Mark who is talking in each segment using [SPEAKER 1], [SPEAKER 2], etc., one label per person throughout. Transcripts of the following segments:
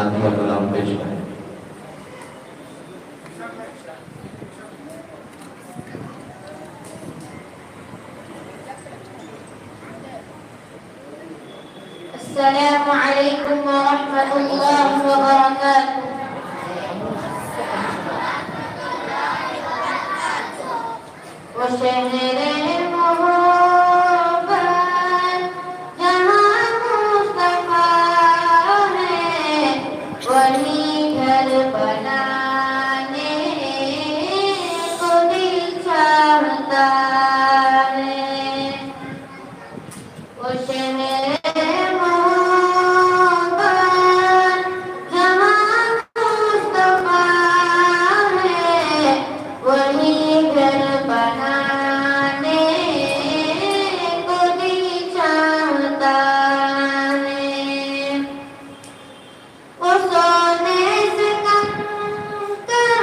[SPEAKER 1] नातिया कलाम पेश करें।
[SPEAKER 2] अस्सलामु अलैकुम व रहमतुल्लाहि व बरकातुहू। वो शहरे मोहब्बत जहाँ मुस्तफा है, वही घर बनाने को दिल चाहता है। वो शहरे मोहब्बत जहाँ मुस्तफा है, वही घर बनाने को दिल चाहता है। वो सोने से कम कर,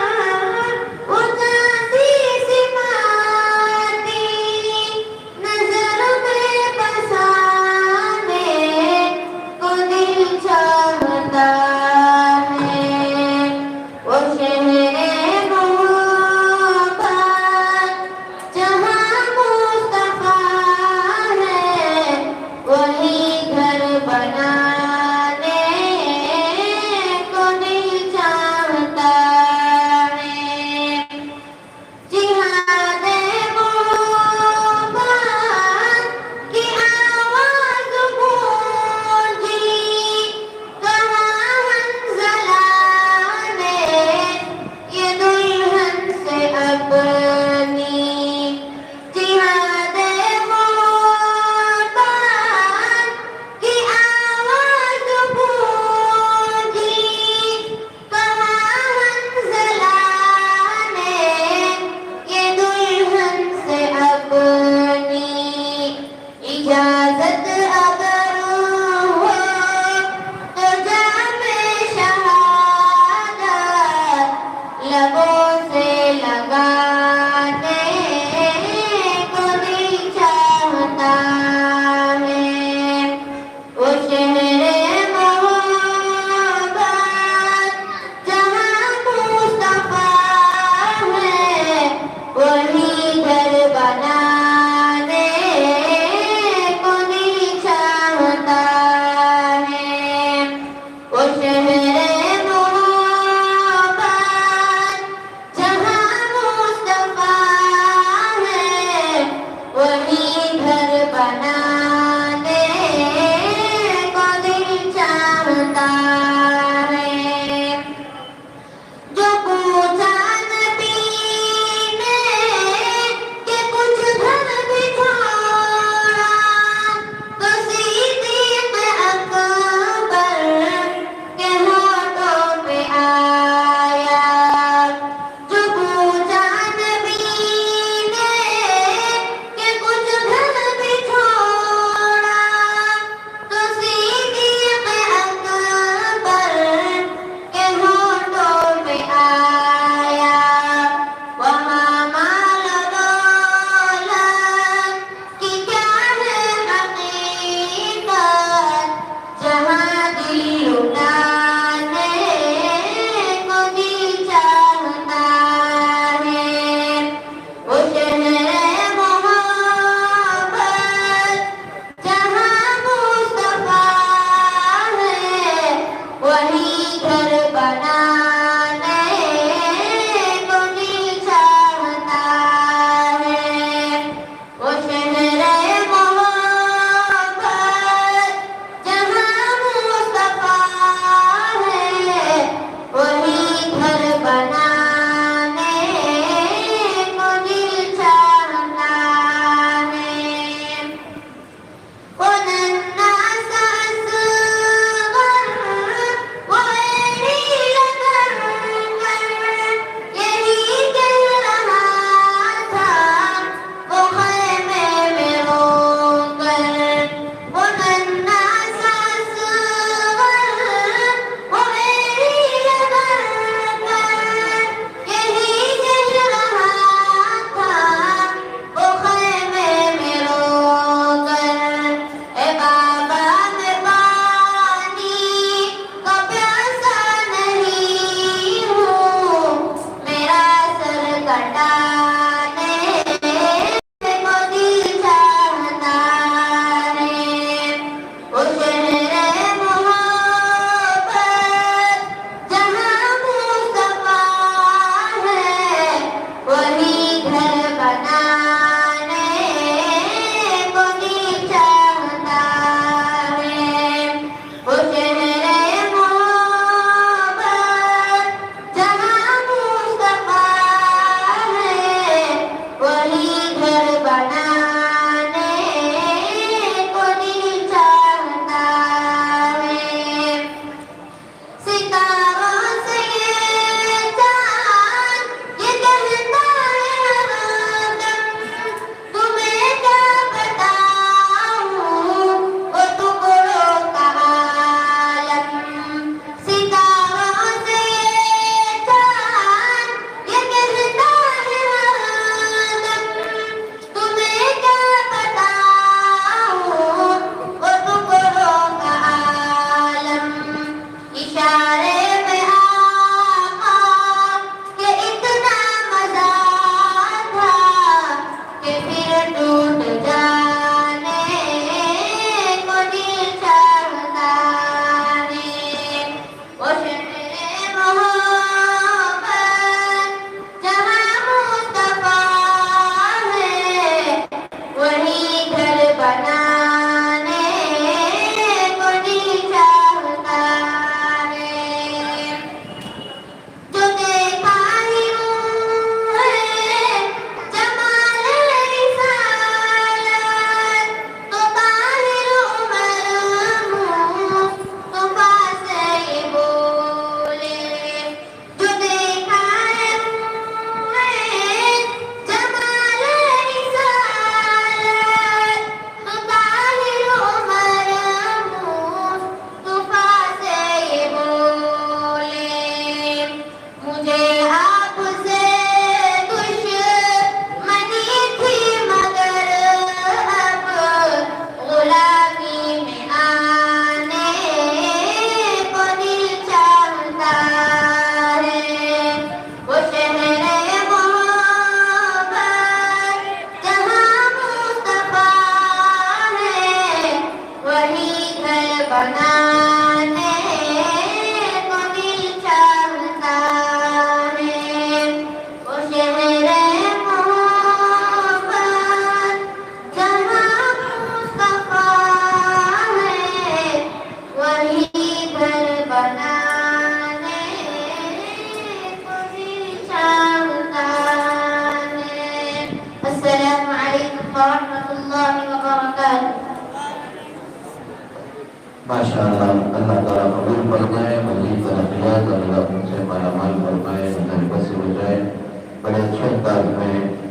[SPEAKER 2] वो चांदी से माटी, नजरों में बसाने को दिल चाहता है। वो शहरे मोहब्बत जहाँ मुस्तफा है, वही घर बनाने को दिल चाहता है। जिहादे मोहब्बत की आवाज़ गूंजी, कहाँ हंज़ला ने ये दुल्हन से अपनी। जिहादे मोहब्बत की आवाज़ गूंजी, कहाँ हंज़ला ने ये दुल्हन से अपनी। इजाज़त अगर हो तो जामे शहादत लबों से लगाने को दिल चाहता है। वो शहरे मोहब्बत जहाँ मुस्तफा है, वही घर बनाने को दिल चाहता है। वो शहरे मोहब्बत जहाँ मुस्तफा है, वही घर बनाने को दिल चाहता है। जो पूछा नबी ने कि कुछ घर भी छोड़ा, तो सिद्दीक़ अकबर के होठों पे आया। जो पूछा नबी ने कि कुछ घर भी छोड़ा, तो सिद्दीक़ अकबर के होठों पे आया। वहाँ माल दौलत की क्या है हकीकत, जहाँ दिल लुटाने को दिल चाहता है। वो शहरे मोहब्बत जहाँ मुस्तफा है, वही घर बनाने को दिल चाहता है। वो शहरे मोहब्बत जहाँ मुस्तफा है, वही घर बनाने को दिल चाहता है। वो नन्हा सा असग़र, वो
[SPEAKER 1] माशाअल्लाह, अल्लाह ताला कबूल फरमाए, मज़ीद तरक्कियात अल्लाह उनसे मालामाल फरमाए, उन्हें बस हो जाए। बड़े अच्छे अंदाज में